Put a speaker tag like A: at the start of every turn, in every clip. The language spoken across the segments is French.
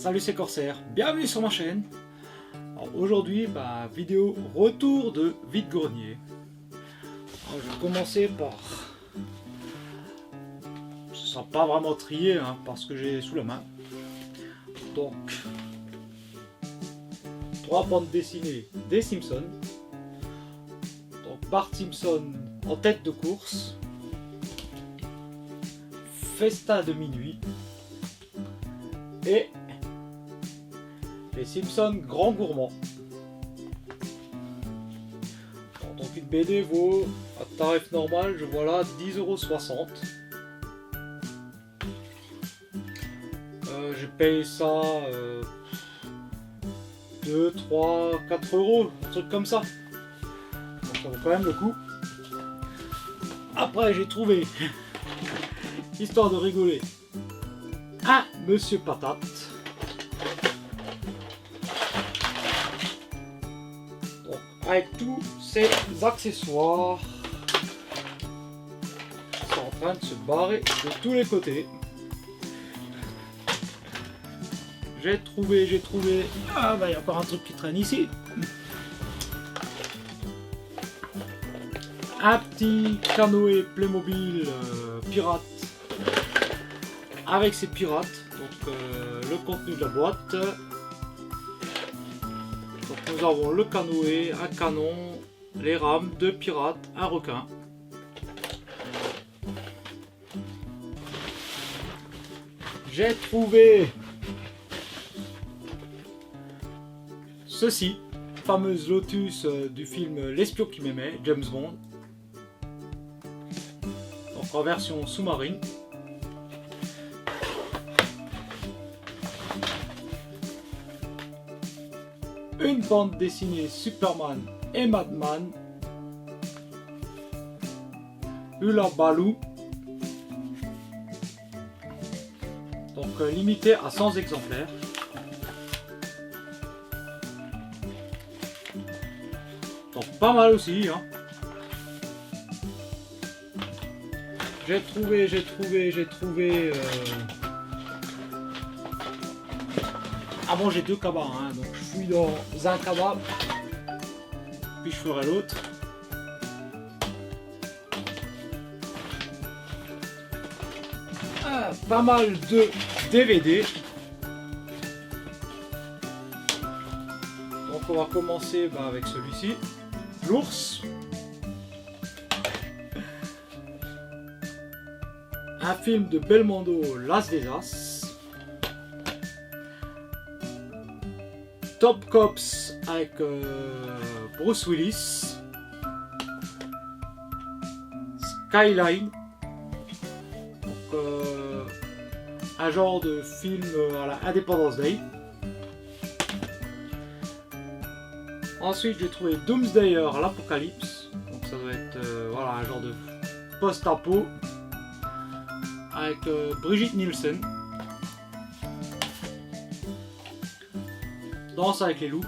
A: Salut, c'est Corsair, bienvenue sur ma chaîne. Aujourd'hui, vidéo retour de vide-grenier. Je vais commencer par... Ce sera pas vraiment trié parce que j'ai sous la main. Donc, 3 bandes dessinées des Simpsons. Donc Bart Simpson en tête de course. Festa de minuit. Et les Simpsons Grand Gourmand. Donc une BD vaut à tarif normal, je vois là 10,60 €. J'ai payé ça 2, 3, 4 €, un truc comme ça. Donc ça vaut quand même le coup. Après j'ai trouvé, histoire de rigoler, un Monsieur Patate. Donc, avec tous ces accessoires, ils sont en train de se barrer de tous les côtés. J'ai trouvé. Ah il y a encore un truc qui traîne ici. Un petit canoë Playmobil pirate avec ses pirates. Donc le contenu de la boîte. Donc nous avons le canoë, un canon, les rames, 2 pirates, un requin. J'ai trouvé ceci, fameuse Lotus du film L'espion qui m'aimait, James Bond. Donc en version sous-marine. Une bande dessinée Superman et Madman. Hula Baloo. Donc limité à 100 exemplaires. Donc pas mal aussi. J'ai trouvé. Ah bon, j'ai 2 cabas, donc je suis dans un cabas, puis je ferai l'autre. Pas mal de DVD. Donc on va commencer avec celui-ci, l'ours. Un film de Belmondo, L'As des As. Top Cops avec Bruce Willis. Skyline. Donc, un genre de film à la Independence Day. Ensuite j'ai trouvé Doomsdayer, l'Apocalypse. Donc ça doit être un genre de post-apo avec Brigitte Nielsen. Danse avec les loups,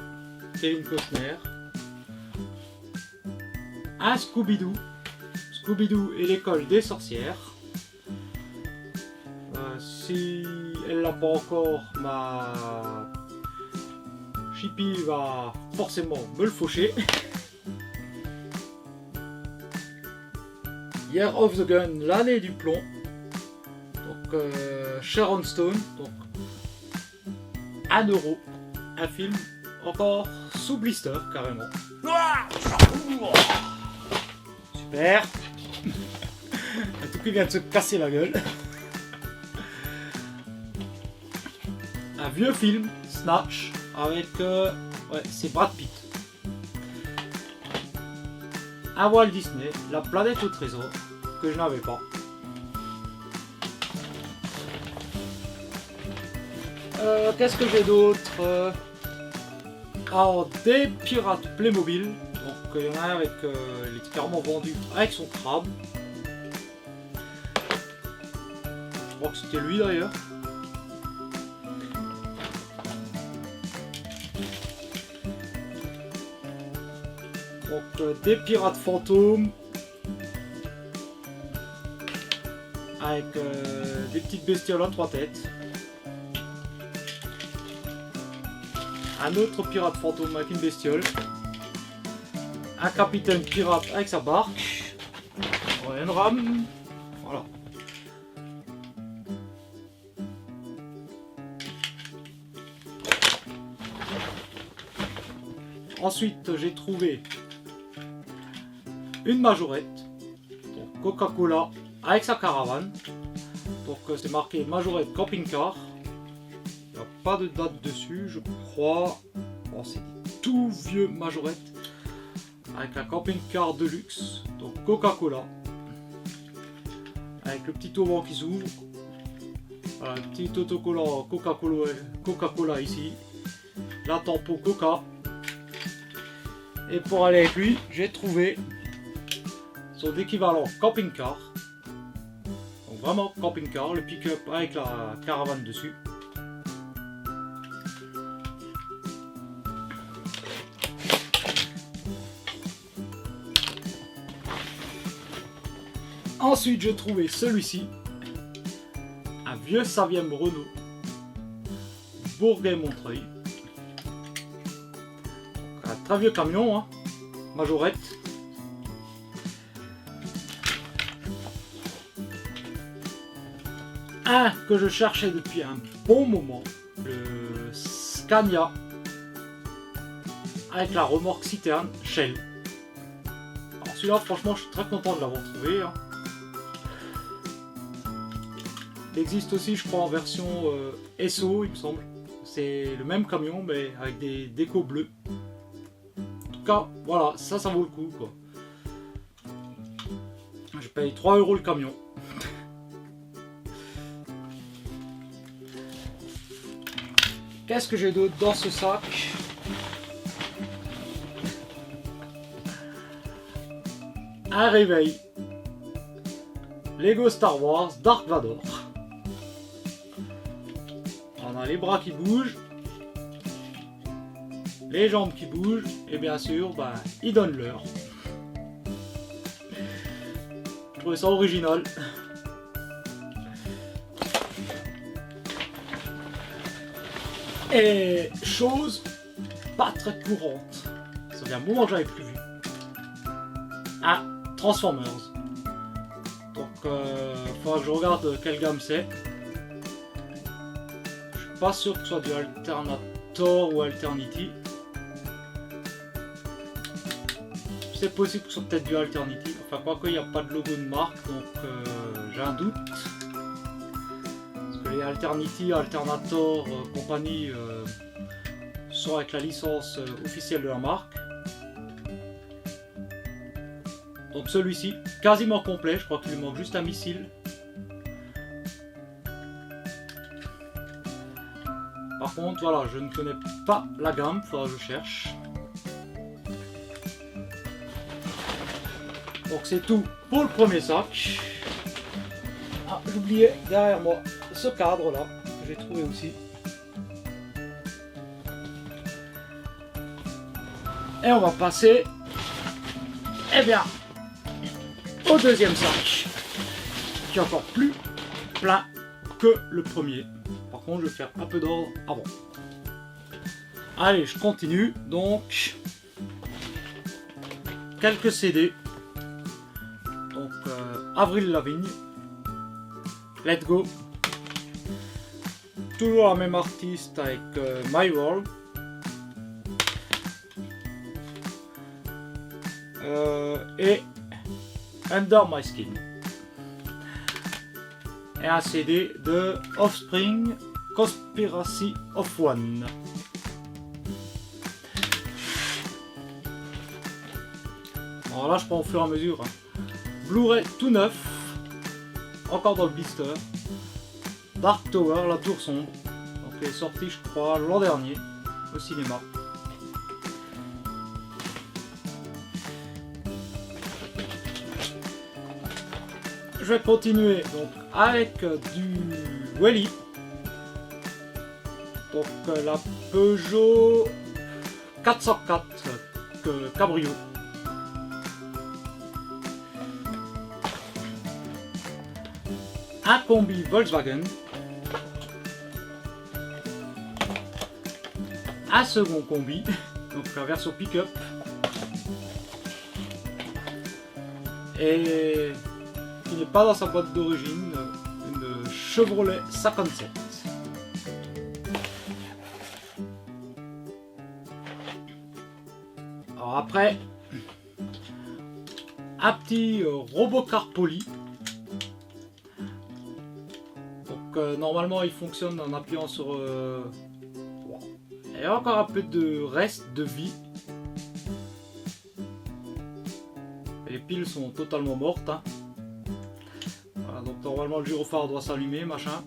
A: Kevin Costner. Un Scooby-Doo, Scooby-Doo et l'école des sorcières. Si elle l'a pas encore, ma Chippy va forcément me le faucher. Year of the Gun, l'année du plomb. Donc Sharon Stone, donc 1 €. Un film encore sous blister carrément. Super. Un tout qui vient de se casser la gueule. Un vieux film, Snatch, avec c'est Brad Pitt. Un Walt Disney, La planète au trésor, que je n'avais pas. Qu'est-ce que j'ai d'autre? Alors, des pirates Playmobil. Donc il y en a un avec il est carrément vendu avec son crabe. Je crois que c'était lui d'ailleurs. Donc des pirates fantômes avec des petites bestioles à 3 têtes. un autre pirate fantôme avec une bestiole, un capitaine pirate avec sa barque, une rame, voilà. Ensuite, j'ai trouvé une majorette, donc Coca-Cola avec sa caravane. Donc c'est marqué majorette camping-car. Il n'y a pas de date dessus, je crois. Bon, c'est des tout vieux majorettes avec un camping-car de luxe. Donc Coca-Cola avec le petit auvent qui s'ouvre. Voilà, le petit autocollant Coca-Cola ici. La tampon Coca. Et pour aller avec lui, j'ai trouvé son équivalent camping-car. Donc vraiment camping-car, le pick-up avec la caravane dessus. Ensuite, j'ai trouvé celui-ci. Un vieux Saviem Renault. Bourget-Montreuil. Un très vieux camion, hein. Majorette. Un que je cherchais depuis un bon moment, le Scania avec la remorque citerne Shell. Alors celui-là, franchement, je suis très content de l'avoir trouvé, hein. Il existe aussi, je crois, en version SO, il me semble. C'est le même camion, mais avec des décos bleus. En tout cas, voilà, ça vaut le coup, quoi. Je paye 3 € le camion. Qu'est-ce que j'ai d'autre dans ce sac? Un réveil. Lego Star Wars Dark Vador. On a les bras qui bougent, les jambes qui bougent, et bien sûr, bah, il donne l'heure. Je trouvais ça original. Et chose pas très courante, ça fait un moment que j'avais plus vu. Ah, Transformers. Donc, faudra que je regarde quelle gamme c'est. Je suis pas sûr que ce soit du Alternator ou Alternity. C'est possible que ce soit peut-être du Alternity. Enfin, quoique il n'y a pas de logo de marque, donc j'ai un doute. Parce que les Alternity, Alternator, compagnie sont avec la licence officielle de la marque. Donc celui-ci, quasiment complet, je crois qu'il lui manque juste un missile. Par contre, voilà, je ne connais pas la gamme, faudra que je cherche. Donc c'est tout pour le premier sac. Ah, j'oubliais derrière moi ce cadre là, que j'ai trouvé aussi. Et on va passer, eh bien, au deuxième sac, qui est encore plus plein que le premier. Par contre, je vais faire un peu d'ordre avant. Allez, je continue. Donc, quelques CD. Donc, Avril Lavigne, Let Go. Toujours la même artiste avec My World. Et Under My Skin. Et un CD de Offspring, Conspiracy of One. Alors là, je prends au fur et à mesure. Hein. Blu-ray tout neuf, encore dans le blister. Dark Tower, la tour sombre. Donc elle est sortie, je crois, l'an dernier au cinéma. Je vais continuer donc avec du Welly. Donc la Peugeot 404 Cabrio. Un combi Volkswagen. un second combi, donc la version pick-up, et qui n'est pas dans sa boîte d'origine, une Chevrolet 57. Alors après, un petit Robocar Poly. Donc normalement il fonctionne en appuyant sur... Il y a encore un peu de reste de vie. Les piles sont totalement mortes. Hein. Voilà, donc normalement le gyrophare doit s'allumer, machin.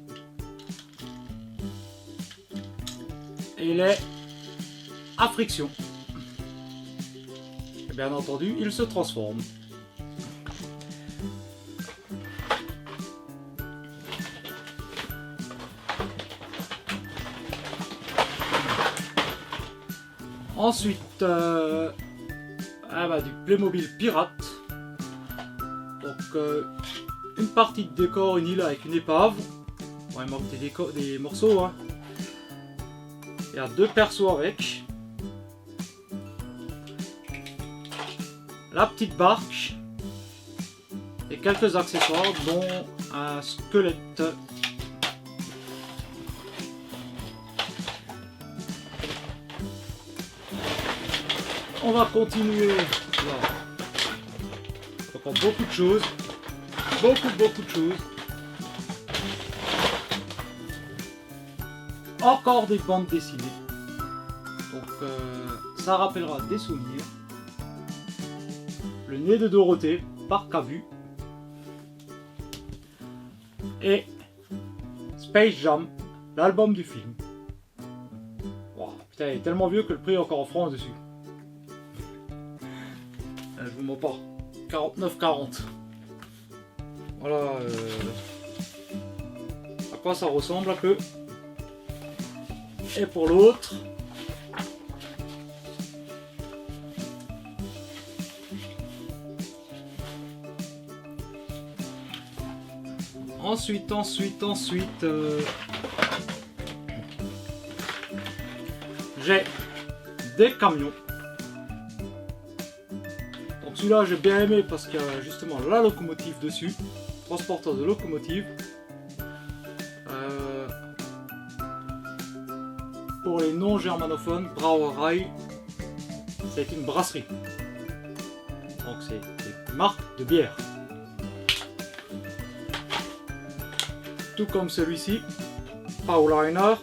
A: Et il est à friction. Et bien entendu, il se transforme. Ensuite, du Playmobil Pirate. Donc, une partie de décor, une île avec une épave. Bon, il manque des morceaux. Hein. Il y a 2 persos avec. La petite barque. Et quelques accessoires, dont un squelette. On va continuer là. Encore beaucoup de choses. Beaucoup de choses. Encore des bandes dessinées. Donc ça rappellera des souvenirs. Le nez de Dorothée par Cabu. Et Space Jam, l'album du film. Wow, putain, il est tellement vieux que le prix est encore en France dessus. Je vous mens pas. 49,40. Voilà. À quoi ça ressemble un peu. Et pour l'autre. Ensuite. J'ai des camions. Donc celui-là j'ai bien aimé parce qu'il y a justement la locomotive dessus, transporteur de locomotive. Pour les non germanophones, Brauerei, c'est une brasserie. Donc c'est une marque de bière. Tout comme celui-ci, Paulaner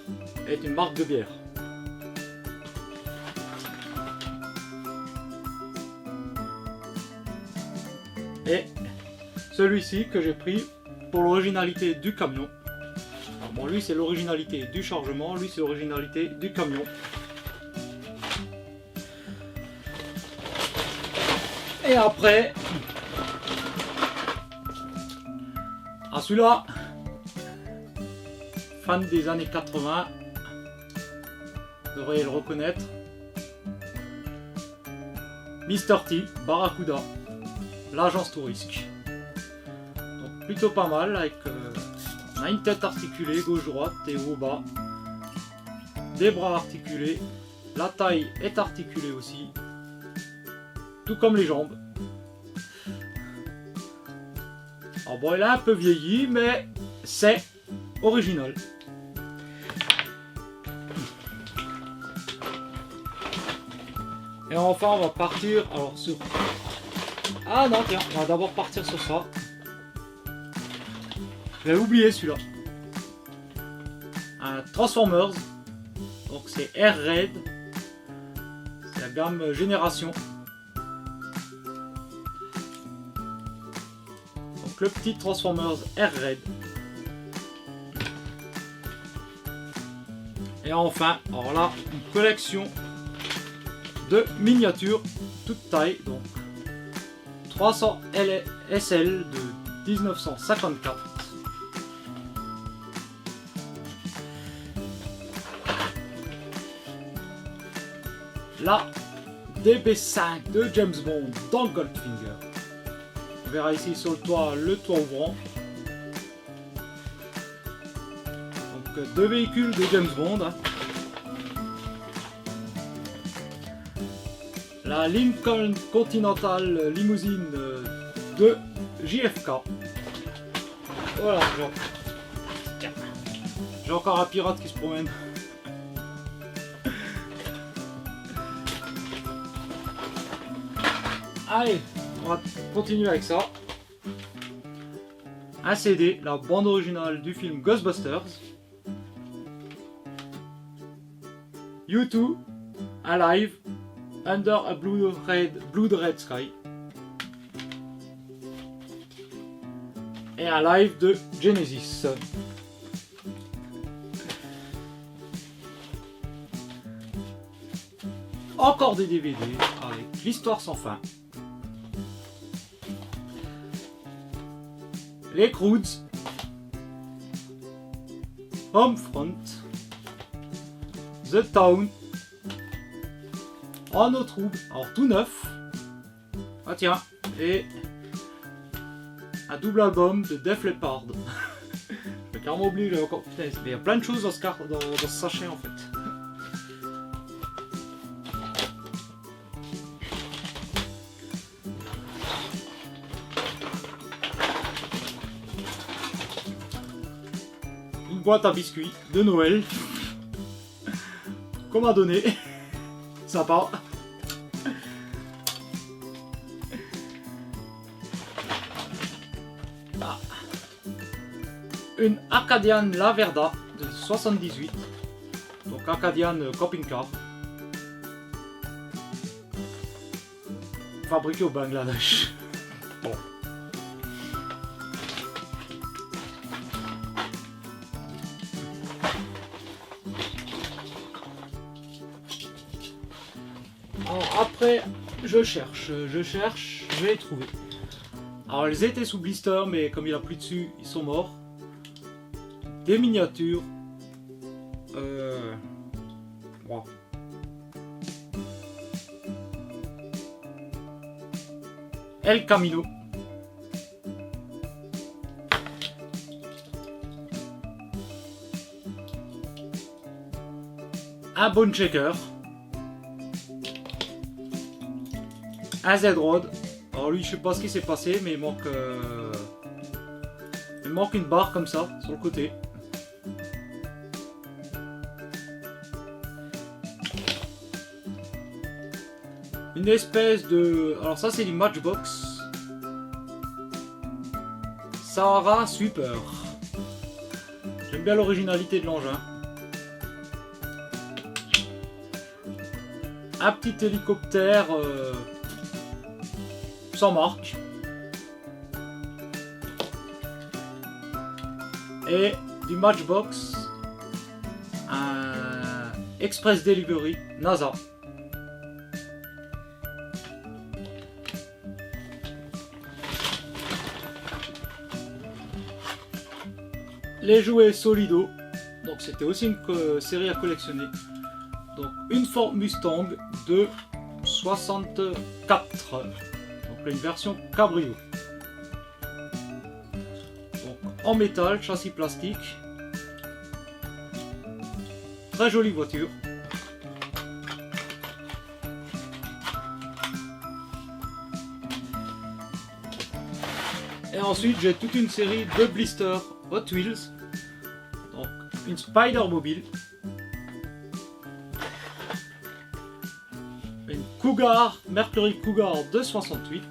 A: est une marque de bière. Et celui-ci que j'ai pris pour l'originalité du camion. Alors bon, lui c'est l'originalité du chargement, lui c'est l'originalité du camion. Et après, celui-là, fan des années 80, vous devriez le reconnaître. Mr. T, Barracuda, l'agence Tourisque. Donc plutôt pas mal, avec on a une tête articulée gauche-droite et haut-bas, des bras articulés, la taille est articulée aussi, tout comme les jambes. Alors bon, il a un peu vieilli, mais c'est original. Et enfin, on va partir alors sur... Ah non, tiens, on va d'abord partir sur ça. J'avais oublié celui-là. Un Transformers. Donc c'est Air Raid. C'est la gamme Génération. Donc le petit Transformers Air Raid. Et enfin, alors là, une collection de miniatures toute taille. Donc 300 SL de 1954. La DB5 de James Bond dans Goldfinger. On verra ici sur le toit ouvrant. Donc 2 véhicules de James Bond. Hein. la Lincoln Continental Limousine de JFK. Voilà, j'ai encore un pirate qui se promène. Allez, on va continuer avec ça. Un CD, la bande originale du film Ghostbusters. U2, Alive, Under a Blood Red Sky. Et un live de Genesis. Encore des DVD avec l'histoire sans fin. Les Croods, Homefront, The Town, En eau trouble, alors tout neuf. Ah tiens, et un double album de Def Leppard. J'ai carrément oublié, j'ai encore. Putain, il y a plein de choses dans ce sachet en fait. Une boîte à biscuits de Noël qu'on m'a donné. Sympa. Ah. Une Acadian Laverda de 78. Donc Acadian Camping Car. Fabriqué au Bangladesh. Bon. Alors après, je cherche, je vais les trouver. Alors ils étaient sous blister, mais comme il a plu dessus, ils sont morts. Des miniatures. Wow. El Camino. Un Bone Shaker. Un Z-Rod. Alors lui je sais pas ce qui s'est passé mais il manque une barre comme ça sur le côté. Une espèce de... Alors ça c'est du Matchbox. Sahara Sweeper. J'aime bien l'originalité de l'engin. Un petit hélicoptère sans marque. Et du Matchbox. Un Express Delivery NASA. Les jouets Solido. Donc c'était aussi une série à collectionner. Donc une Ford Mustang de 64. Donc une version cabrio. Donc en métal, châssis plastique. Très jolie voiture. Et ensuite j'ai toute une série de blisters Hot Wheels. Donc une Spider Mobile. Une Cougar, Mercury Cougar de 68.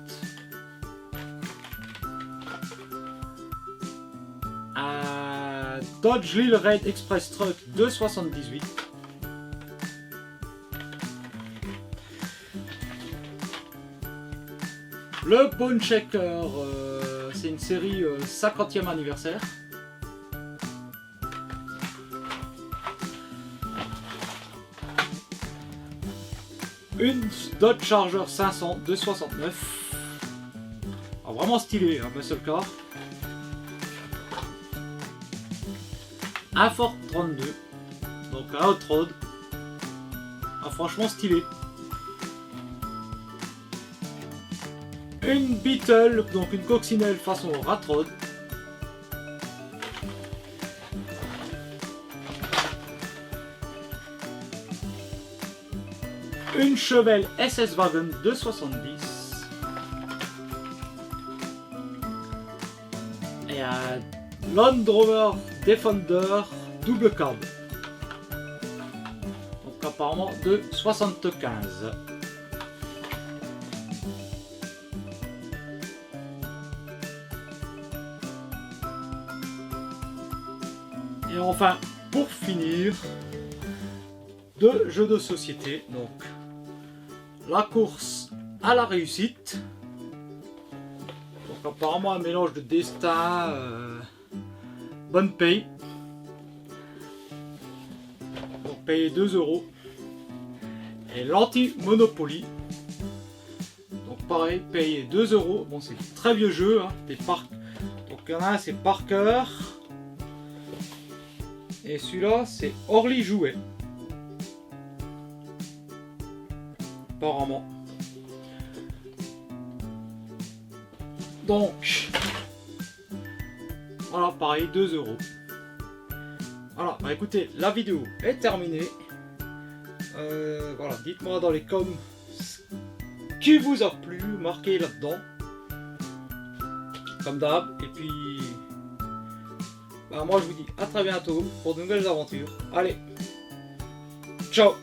A: Un Dodge Lil Red Express Truck de 78. Le Bone Shaker, c'est une série 50e anniversaire. Une Dodge Charger 500 de 69. Alors vraiment stylé, hein, muscle car. Un Ford 32. Donc un Hot Rod. Ah, franchement stylé. Une Beetle, donc une coccinelle façon Rat Rod. une Chevelle SS Wagon de 70 et un Land Rover Defender double cab, donc apparemment de 75. Et enfin, pour finir, deux jeux de société, donc la course à la réussite, donc apparemment un mélange de destin, bonne paye, donc payer 2 €, et l'anti-monopoly, donc pareil, payer 2 €, bon c'est un très vieux jeu, hein, donc il y en a un c'est Parker, et celui-là c'est Orly Jouet. Apparemment. Donc, voilà, pareil, 2 €. Voilà, bah écoutez, la vidéo est terminée. Voilà, dites-moi dans les coms ce qui vous a plu, marquez là-dedans. Comme d'hab, et puis... bah moi je vous dis à très bientôt pour de nouvelles aventures. Allez, ciao!